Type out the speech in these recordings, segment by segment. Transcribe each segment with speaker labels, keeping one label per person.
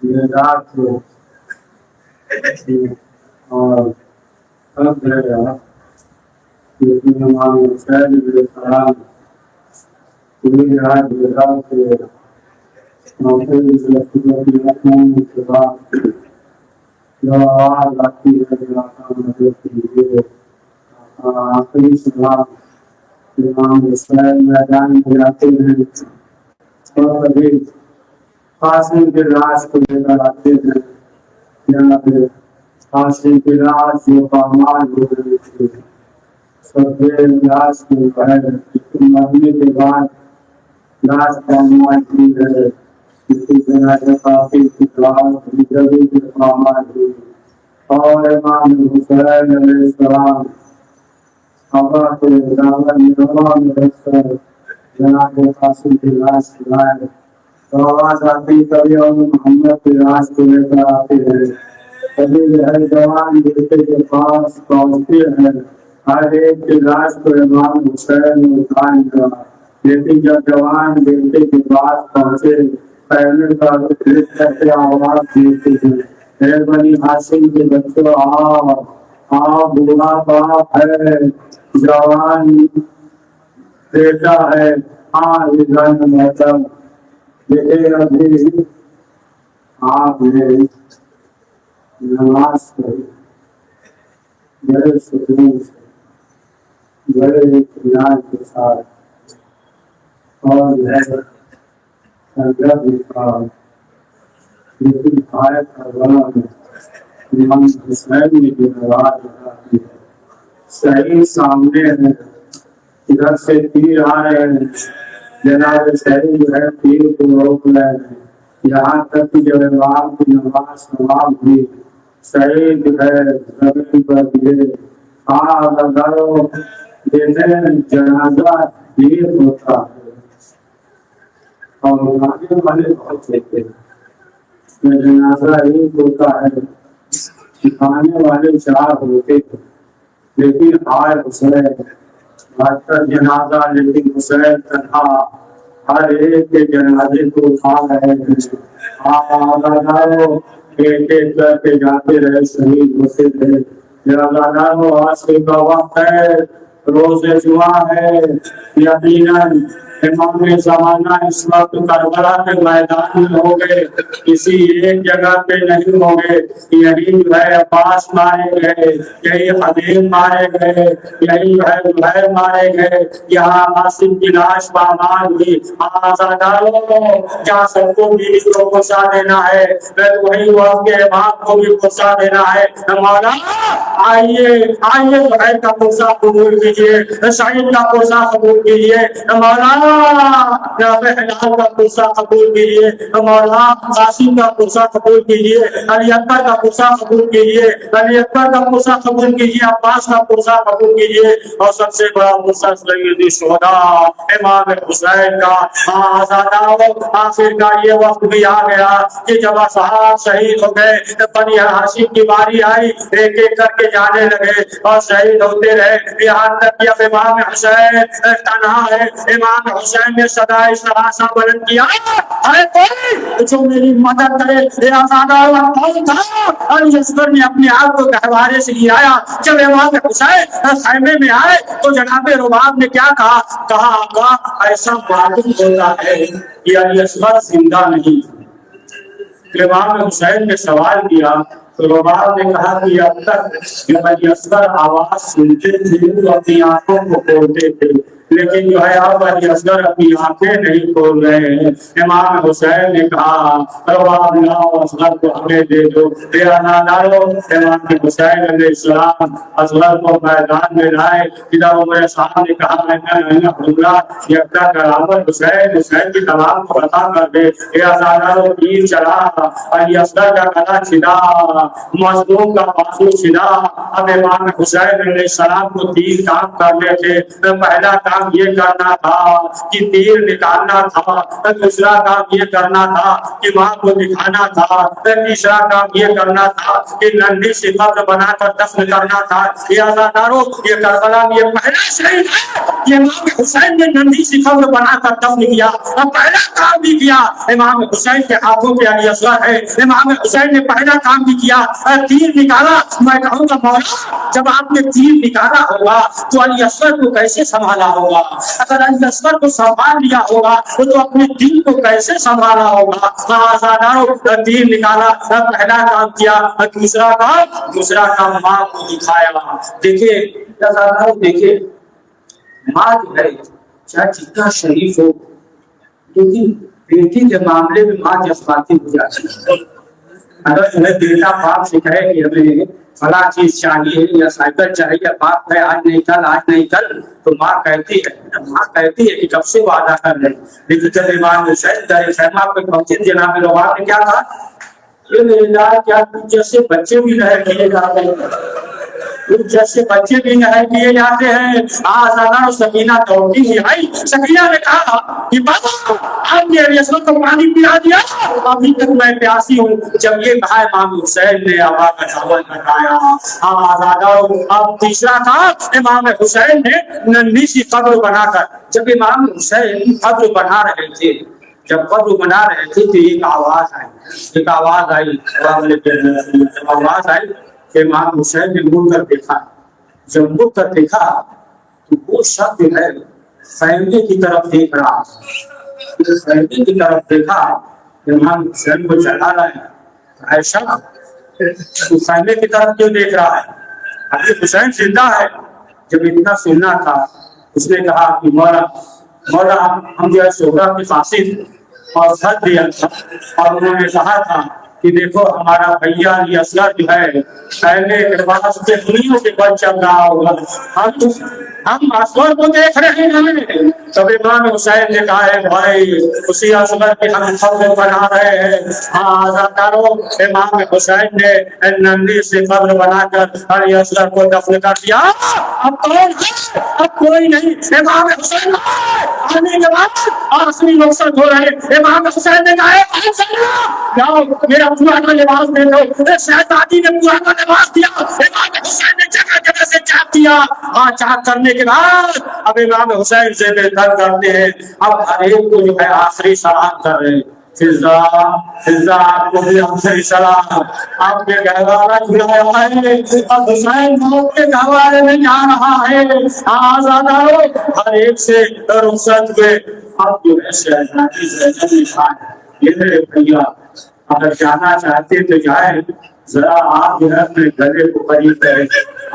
Speaker 1: یہ رات کو اور اب ہے امام حسین علیہ السلام پوری رات گزار کے موقع کے بعد جو آواز آتی ہے آخری صبح امام حسین میدان میں جاتے ہیں اور ابھی قاسم کے لاش کو لے کر آتے ہیں یہاں پہ قاسم کی لاش جو پامال ہو گئی تھی سب لاش کو مرنے کے بعد لاش پامال کی ہے کسی جنازہ کافی کی پامال ہوئی اور امام حسین علیہ السلام ہوا کے دامن میں رکھ کر جناب قاسم کی لاش کھلائے تو آواز آتی کبھی اور محمد کی لاش کو لے کر آتے ہیں کبھی ہر جوان بیٹے کے پاس پہنچتے ہیں ہر ایک کی لاش کو امام حسین نے اٹھائے گا لیکن جب جوان بیٹے کے پاس پہنچے پہلے کا کرتے آواز دیتے ہیں اے بنی ہاشم کے بچوں آؤ بوڑھا باپ ہے جوان بیٹا ہے محترم دیکھے ابھی آپ نے نماز پڑھی بڑے سکون سے بڑے اطمینان کے ساتھ اور لیکن آیت کربلا میں امام حسین نے جو آواز اٹھائی ہے صحیح سامنے ہے ادھر سے تیر آ رہے ہیں جناب صحیح جو ہے تیر کو روک رہے ہیں یہاں تک کہ جب امام کی نماز تمام ہوئی صحیح جو ہے زمین پر گرے لگاؤ دیکھیں جنازہ تیر ہوتا ہے اور آگے والے بہت کہتے ہیں جنازہ ایک ہوتا ہے سکھانے والے چار ہوتے تھے لیکن آئے حسین بہتر جنازہ لیکن حسین تنہا ہر ایک کے جنازے کو اٹھا رہے ہیں ایک ایک کر کے جاتے رہے شہید ہوتے تھے عاصر کا وقت ہے روز جمعہ ہے یقیناً امام زمانہ اس وقت کربلا کے میدان میں ہو گئے کسی ایک جگہ پہ نہیں ہو گئے یہی جو ہے عباس مارے گئے یہی حبیب مارے گئے یہی جو ہے زبیر مارے گئے یہاں عاصم کی لاش پامال ہوئی کیا سب کو بیوی کو غصہ دینا ہے وہی وقت کے امام کو بھی غصہ دینا ہے مولا آئیے زبیر کا غصہ قبول کیجیے شہید کا غصہ قبول کیجیے مولا ہلال کا غصہ قبول کیجیے مولا قاسم کا غصہ قبول کیجیے علی اکبر کا غصہ قبول کیجیے علی اکبر کا غصہ قبول کیجیے عباس کا غصہ قبول کیجیے اور سب سے بڑا غصہ سید الشہداء امام حسین کا آخر کا یہ وقت بھی آ گیا کہ جب اصحاب شہید ہو گئے بنی ہاشم کی باری آئی ایک ایک کر کے جانے لگے اور شہید ہوتے رہے یہاں تک کہ اب امام حسین تنہا ہے امام حسین نے صدائے سراسا بلند کیا ارے کوئی جو میری مدد کرے علی اصغر نے اپنے آپ کو گہوارے سے لے آیا جب امام حسین خیمے میں آئے تو جناب رباب نے کیا کہا آقا ایسا معلوم ہوتا ہے کہ علی اصغر زندہ نہیں امام حسین نے سوال کیا تو رباب نے کہا کہ اب تک جب علی اصغر آواز سنتے تھے تو اپنی آنکھوں کو کھولتے تھے لیکن جو ہے اب علی اصغر اپنی آنکھیں نہیں کھول رہے ہیں امام حسین نے کہا رباب لاؤ اصغر کو ہمیں دے دو تیرا نہ ڈالو امام حسین علیہ السلام اصغر کو میدان میں لائے ادھر عمر صاحب نے کہا میں حملہ یکتا کرامت حسین کی تمام کو عطا کر دے تیر چلا علی اصغر کا گلا چھلا مظلوم کا بازو چھلا اب امام حسین علیہ السلام کو تیر کام کرنے تھے پہلا کام یہ کرنا تھا کہ تیر نکالنا تھا، دوسرا کام یہ کرنا تھا کہ ماں کو دکھانا تھا، تیسرا کام یہ کرنا تھا کہ ننھی سی قبر بنا کر دفن کرنا تھا۔ یہ عزادارو، یہ کربلا میں یہ پہلا شہید ہے، یہ امام حسین نے ننھی سی قبر بنا کر دفن کیا اور پہلا کام بھی کیا۔ امام حسین کے ہاتھوں پہ علی اصغر ہے، امام حسین نے پہلا کام بھی کیا، تیر نکالا۔ میں کہوں گا مولا جب آپ نے تیر نکالا ہوگا تو علی اصغر کو کیسے سنبھالا ہوگا؟ اگر علی اصغر کو سنبھال لیا ہوگا تو اپنے دل کو کیسے سنبھالا ہوگا؟ آزادارو، تیر نکالا، پہلا کام کیا، دوسرا کام ماں کو دکھایا۔ دیکھیے آزادارو، دیکھیے ماں جو ہے چاہے جتنا شریف ہو لیکن بیٹی کے معاملے میں ماں جذباتی ہو جاتی ہے۔ اگر تمہیں بیٹا باپ سے کہے کہ ہمیں فلاں چیز چاہیے یا سائیکل چاہیے، باپ ہے آج نہیں کل، آج نہیں کل، تو ماں کہتی ہے کہ کب سے وعدہ کر رہے۔ لیکن جب امام حسین در خیمہ پہ پہنچے، جناب روان نے کیا کہا؟ یہ میرے لال کیا جیسے بچے بھی نہ کیے جاتے ہیں، جیسے بچے بھی نہر کیے جاتے ہیں۔ آزادہ سکینہ دوڑتی ہی آئی، سکینہ نے کہا کہ بابا آپ نے علی اصغر کو پانی پلا دیا، ابھی تک میں پیاسی ہوں۔ جب یہ کہا امام حسین نے آبا کا چاول بتایا۔ آزادہ اب تیسرا تھا، امام حسین نے ننھی سی قبر بنا کر، جب امام حسین قبر بنا رہے تھے، جب قبر بنا رہے تھے تو ایک آواز آئی، آواز آئی کہ امام حسین نے مڑ کر دیکھا۔ جب مڑ کر دیکھا تو وہ شخص جو ہے خیمے کی طرف دیکھ رہا، خیمے کی طرف دیکھا، امام حسین کو چڑھا رہا ہے۔ عائشہ تو خیمے کی طرف کیوں دیکھ رہا ہے؟ ابھی حسین زندہ ہے۔ جب اتنا سننا تھا اس نے کہا کہ مولا ہم جو ہے شہرا کے قاصد اور ساتھ دیا تھا، اور انہوں نے کہا تھا کہ دیکھو ہمارا بھیا علی اصغر جو ہے پہلے اعتبار سے دنیا کے بل چل رہا ہوگا، ہم اصغر کو دیکھ رہے ہیں۔ تب امام حسین نے کہا ہے بھائی اسی اصغر کی ہم قبر بنا رہے ہیں۔ آزادارو، امام حسین نے ننھی سی قبر بنا کر علی اصغر کو دفن کر دیا۔ اب کون ہے؟ اب کوئی نہیں۔ امام حسین آنے کے بعد آخری مقصد ہو رہے، امام حسین نے کہا جاؤ میرا پرانا لباس دے دو۔ شہزادی نے پرانا لباس دیا، امام حسین نے جگہ جگہ سے چاک کیا۔ چاک کرنے کے بعد اب امام حسین سے بہتر کرتے ہیں، اب ہر ایک کو جو ہے آخری سلام کر رہے ہیں۔ فضا آپ کو بھی آخری سلام، آپ کے گہوارہ جھلایا ہے، اب حسین موت کے گہوارے میں جا رہا ہے۔ آزادارو، ہر ایک سے رخصت ہوئے۔ اب جو ہے شہزادی زینب نے کہا یہ میرے بھیا اگر جانا چاہتے تو جائیں، ذرا آپ جو ہے اپنے گلے کو قریب رہے۔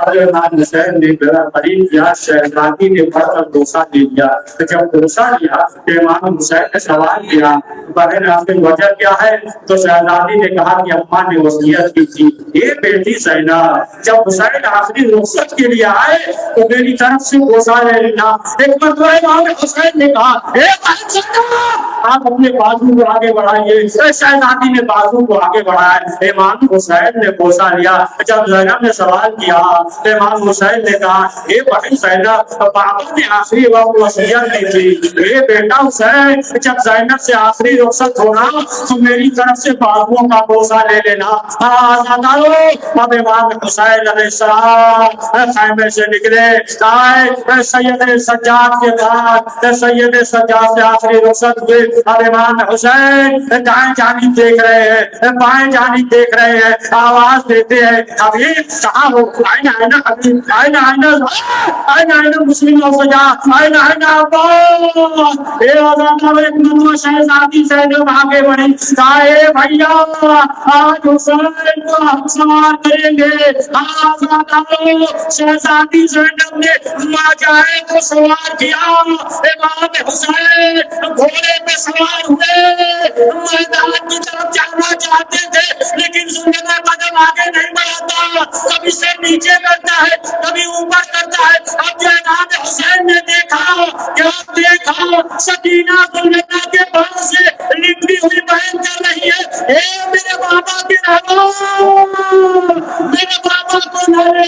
Speaker 1: اور امام حسین نے گلا قریب کیا، شہزادی نے بڑھ کر ڈوسا دے دیا۔ جب ڈوسا دیا تو امام حسین نے سوال کیا بہن آپ کی وجہ کیا ہے؟ تو شہزادی نے کہا کہ اماں نے وصیت کی تھی اے بیٹی زینب جب حسین آخری رخصت کے لیے آئے تو میری طرف سے ڈوسا لے لینا۔ ایک مرتبہ امام حسین نے کہا اے بہن زینب آپ اپنے بازو کو آگے بڑھائیے۔ شہزادی نے بازو کو آگے بڑھایا، امام حسین نے بوسا لیا۔ جب زینب نے سوال کیا امام حسین نے کہا اے بہن زینب بابا نے آخری وقت وصیت دی تھی اے بیٹا حسین جب زینب سے آخری رخصت ہونا تو میری طرف سے بازوؤں کا بوسا لے لینا۔ آزادارو، اب امام حسین علیہ السلام خیمے سے نکلے، آئے سید سجاد کے بعد سید سجاد سے آخری رخصت ہوئے۔ اب امام حسین دائیں جانب دیکھ رہے ہیں، بائیں جانب دیکھ رہے ہیں، آواز دیتے ہیں حبیب کہاں ہو؟ آئینہ آئینہ حبیب، آئینہ آئینہ آئینہ آئینہ مسلم و سجا، آئینہ آئینہ عباس۔ اے آزادہ ایک منوع شہزادی زینب آگے بڑھی، کہا اے بھئیہ آج حسین کو ہم سوار کریں گے۔ آزادہ شہزادی زینب نے ماجائے کو سوار کیا، امام حسین گھوڑے پہ سوار ہوئے، میدان کی طرف جانا چاہتے تھے لیکن زندہ قدم آگے نہیں بڑھاتا، کبھی سے نیچے کرتا ہے کبھی اوپر کرتا ہے۔ اب جو امام حسین نے دیکھا کیا دیکھا، سکینہ زلیخا کے پاس سے نکلی ہوئی بہن کر رہی ہے اے میرے بابا کے رہو، میرے بابا کو نہ لے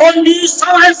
Speaker 1: 1961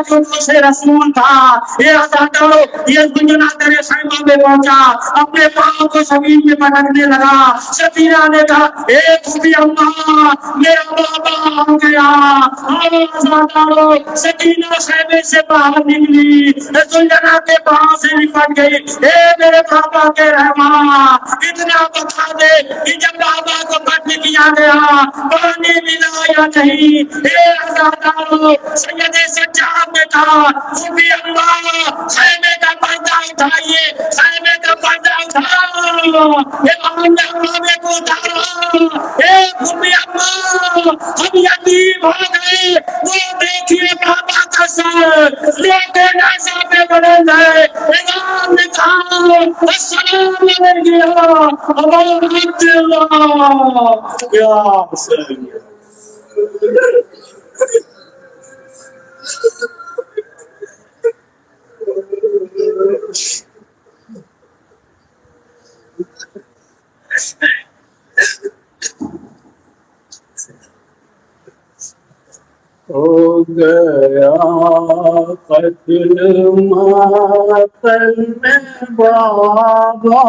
Speaker 1: جو سے رسول تھا یہ عزادارو یہ گنجنا تیرے خیمہ میں پہنچا اپنے پاؤں کو زمین میں پٹکنے لگا سفینہ نے کہا اے خوبی اللہ میرا بابا ہو گیا عزادارو سکینہ خیمے سے باہر نکلی گنجنا کے پاؤں سے لپٹ گئی اے میرے بابا کے رحمان اتنا بتا دے کہ جب بابا کو قتل کیا گیا پانی ملا یا نہیں اے عزادارو سید سجاد نے کہا خوبی اللہ خیمے کا پردہ اٹھائیے خیمے کا پردہ اٹھاؤ امام نے کو اتارا اے خوبی اللہ ہم یتیم ہو گئے وہ دیکھیے بابا کا سر لیتے نازا پہ بڑے گئے امام نے کہا السلام علیکم ورحمۃ اللہ یا حسین ہو گیا قتل ماتل میں بابا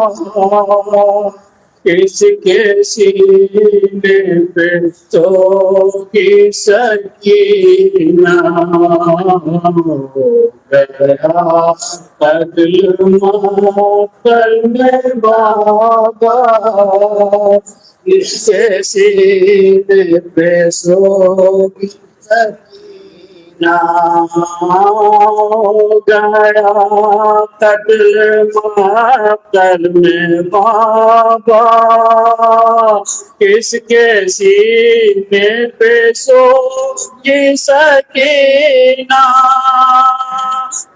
Speaker 1: کس کے سینے پہ تو کی سکینہ ہو گیا قتل ماتل میں بابا کس کے سینے پہ سو کی سکینہ ہو گیا قتل ماتل میں بابا کس کے سینے پہ سو کی سکینہ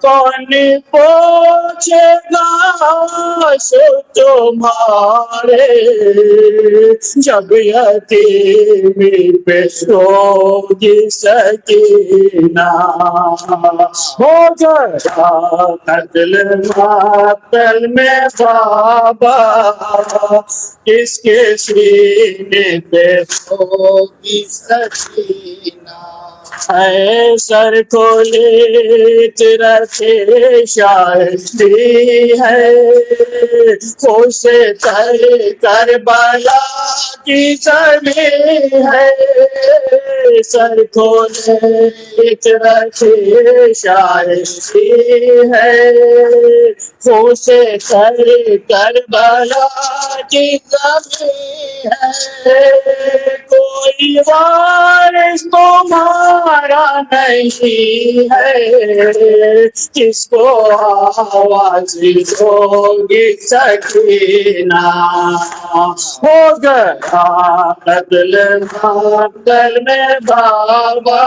Speaker 1: کون پوچھے گا سو تمہارے جب یتیمی پہ ہوگی سکینہ ہو گیا قتل ماتل میں بابا کس کے سینے پہ ہوگی سکینہ اے سر کو لیت رکھے شاہدی ہے خوش تر کربلا کی زمین ہے سر کو لیت رکھے شاہدی ہے خوش تر کربلا کی زمین ہے کوئی وارث تمہارا نہیں ہے کس کو آواز ہوگی سکینہ ہو گیا قتل ماتل میں بابا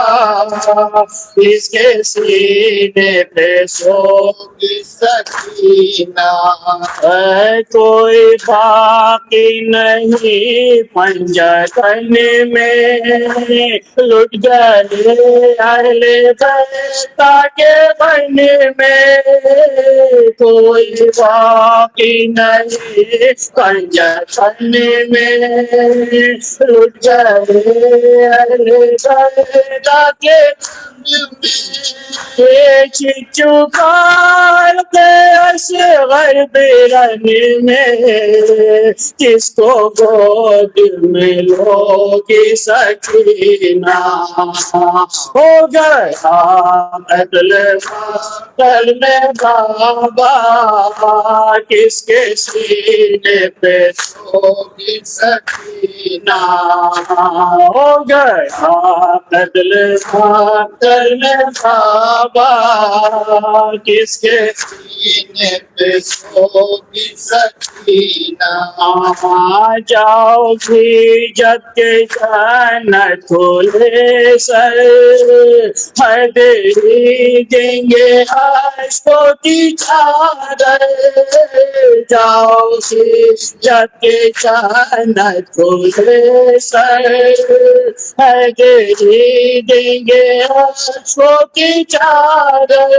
Speaker 1: اس کے سینے پہ سوگی سکینہ کوئی باقی نہیں پنجتن میں لٹ گئے اہل بیت کے بن میں کوئی باقی نہیں پنجتن میں لٹ گئے اہل بیت کے چکار کے اصغر برن میں کس کو گود میں لوگی سکینہ ہو گیا قتل ماتل میں بابا کس کے سینے پہ ہوگی سکینہ ہو گیا قتل ماتل میں بابا کس کے سینے پہ ہوگی سکینہ جاؤ بھی جب کے جنت کھلے سر ہر دے دیں گے عشقوں کی چادر جاؤ بھی جب کے جنت کھلے سر ہر دے دیں گے
Speaker 2: عشقوں کی چادر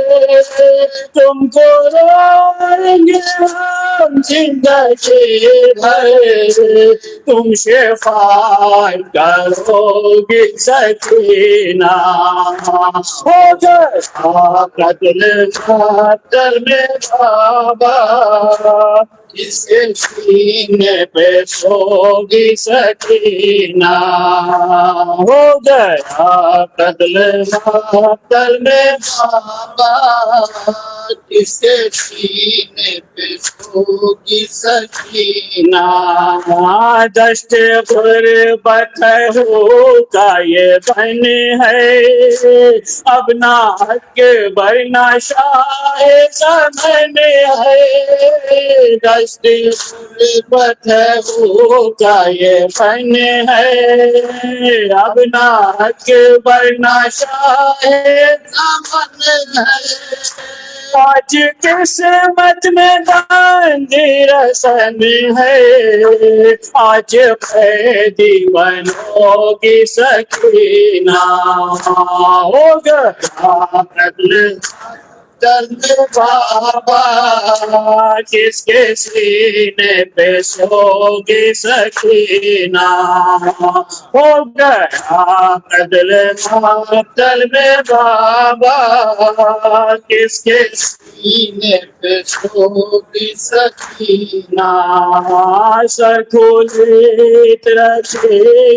Speaker 2: تم کو روئیں گے ہم زندگی بھر تم شفاعت کرو گی سکینہ ہو گیا قتل قاتل میں بابا اس کے سینے پہ سوگی سکینہ ہو گیا قتل قاتل میں بابا اس کے سینے پہ سوگی سکینہ دشت غربت ہو کا یہ بن ہے اب نہ حق برنا شاہ زمن ہے دشت غربت ہو کا یہ بن ہے اب نہ حق برنا شاہ زمن ہے آج قسمت میں باندھی رسم ہے آج قیدی بنو گی سکینہ ہو گیا قتل بابا کس کے سینے پہ سوگی سکینہ ہو گیا قتل قاتل میں بابا کس کے سینے پہ سوگی سکینہ سر کھولی طرف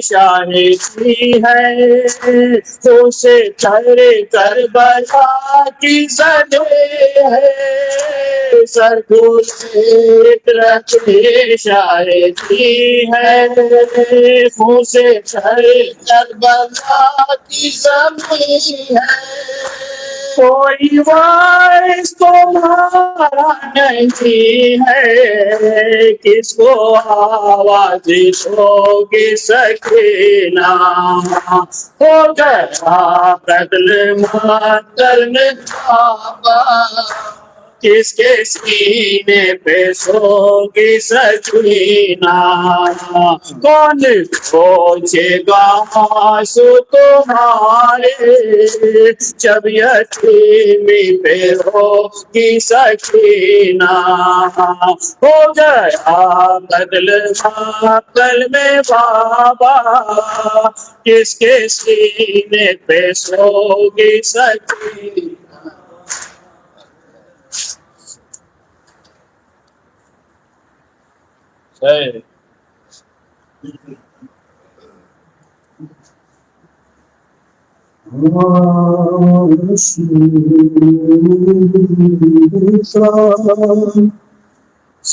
Speaker 2: شاہدی ہے تو سے چہر کربلا کی زدے ہے سر کھولی طرف شاہدی ہے تو سے چہر کربلا کی زمین ہے کوئی وارث تمہارا نہیں ہے کس کو آواز ہوگی سکینہ ہو گیا قتل قاتل میں بابا کس کے سینے پہ سوگی سکینہ کون پوچھے گا آنسو تمہارے جب یتیمی پہ ہوگی سکینہ ہو گیا قتل قاتل میں بابا کس کے سینے پہ سوگی سکینہ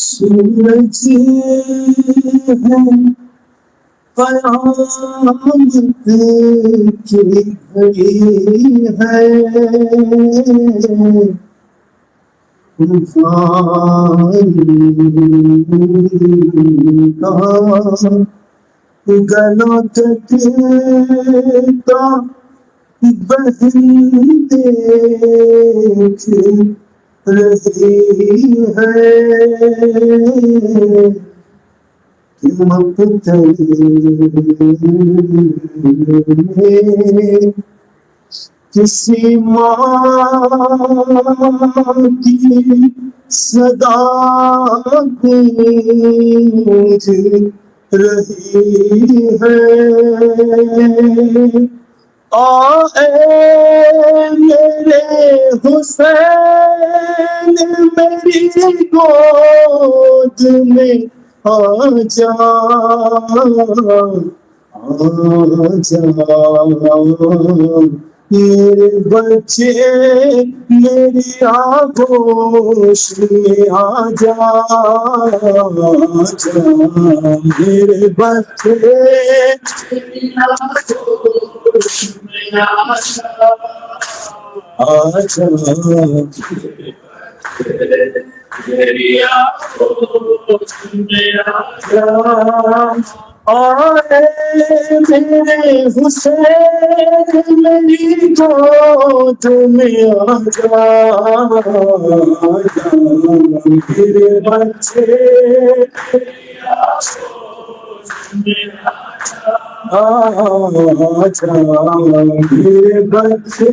Speaker 1: سورج ہے قیامت کی گھڑی ہے گلا کٹتا بہن دیکھ رہی ہے کسی ماں کی صدا گونج رہی ہے اے میرے حسین میری گود میں آ جا میرے بچے میری آگوش میں آ جا میرے بچے میری آگوش میں آ جا میری آگوش میں آ جا میرے حسین میری گود میں آ جا میرے بچے آجا میرے بچے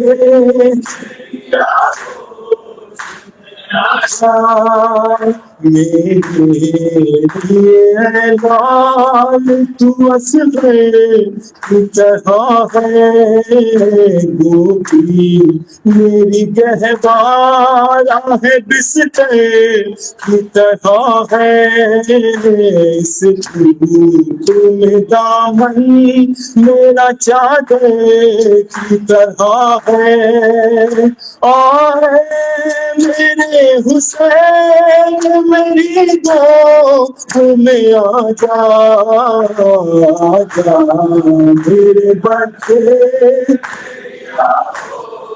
Speaker 1: میرے لیے لال تو اصغر کی طرح ہے گوپی میری گہوارہ ہے بستر کی طرح ہے اس تم دامن میرا چادر کی طرح ہے اور میرے حسین میری گود میں آجا آجا میرے بچے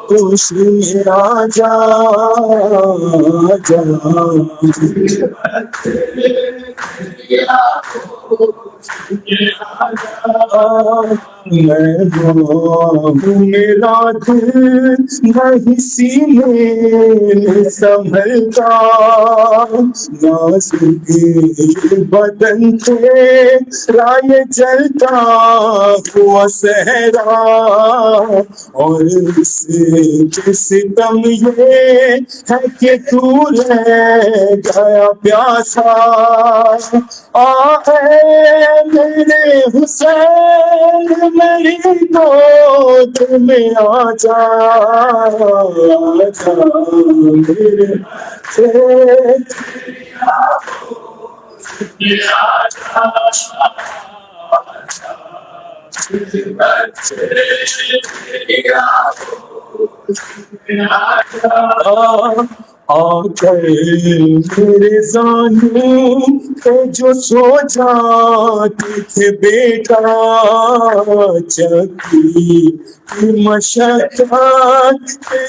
Speaker 1: خوش میں آجا آجا میں میرا دل نہیں سینے میں سنبھلتا نازک بدن پہ رائے جلتا ہوا صحرا اور اس کے ستم یہ ہے کہ تو رہ گیا پیاسا آئے میرے حسین میری گود میں آجا آجا میرے آ کر میرے زانوں پہ جو سو جاتے تھے بیٹا چکی کی مشقت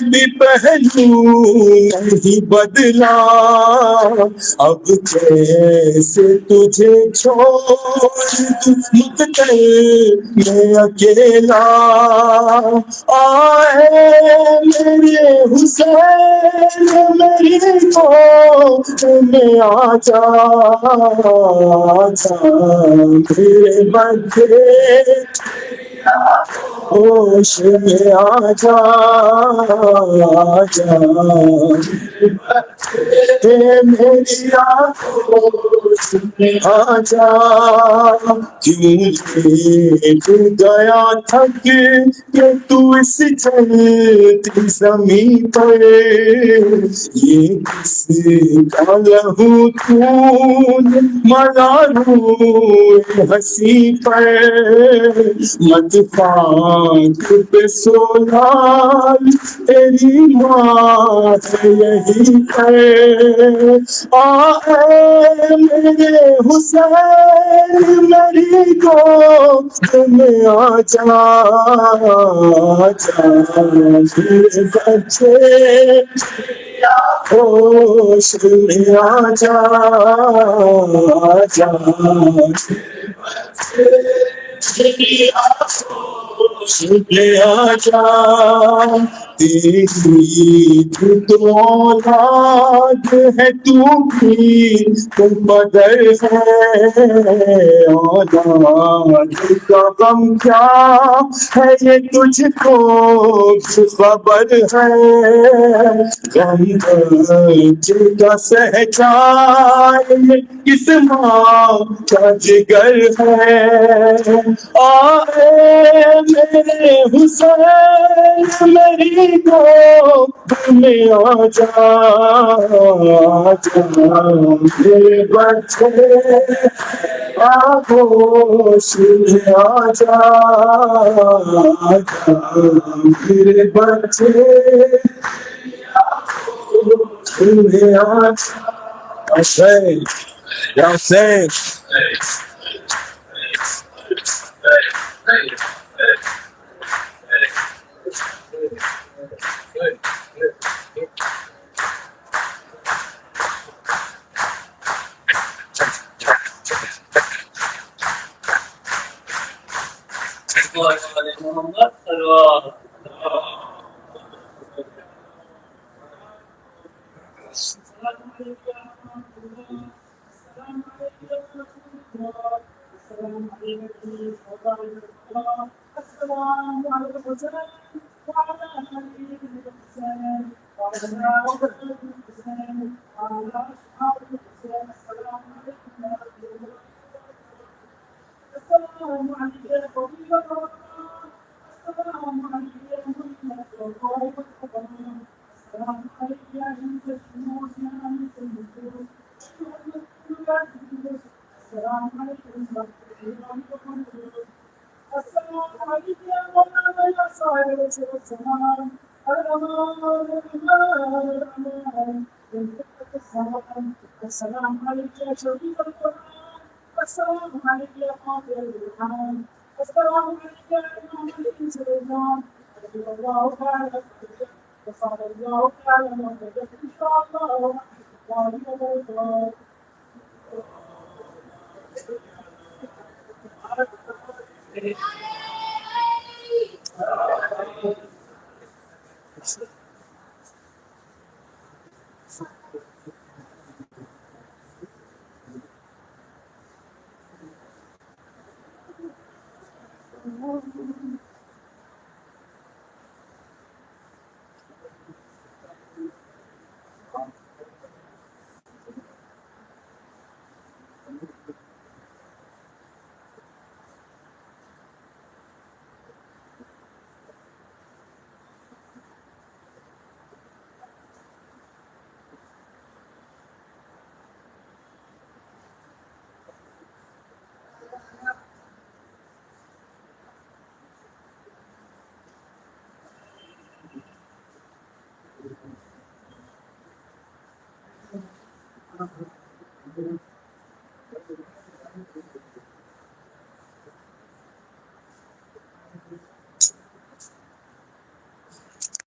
Speaker 1: بھی پہلو نہیں بدلا اب کیسے تجھے چھوڑ مقتل میں اکیلا آئے میرے حسین میری گود میں آجا آجا میرے بچے ہوش میں آجا آجا میری آجا کیوں تو گیا تھک کہ تو اس جلتی زمین پر یہ کس کا لہو خون ملا روح ہنسی پر مت پاک پہ سولال تیری ماں یہی پر آئے میرے حسین میری گود میں آجا آجا میرے بچے ہوش میں آجا آجا میں آجا تیری تو اولاد ہے تو بھی تو بدر ہے اولاد کا غم کیا ہے یہ تجھ کو خبر ہے غم درد کا سہجائے کس ماں کا جگر ہے آئے میرے حسین میری گود میں آجا آجا میرے بچے آگوش میں آجا آجا میرے بچے میں آجا حسین یا حسین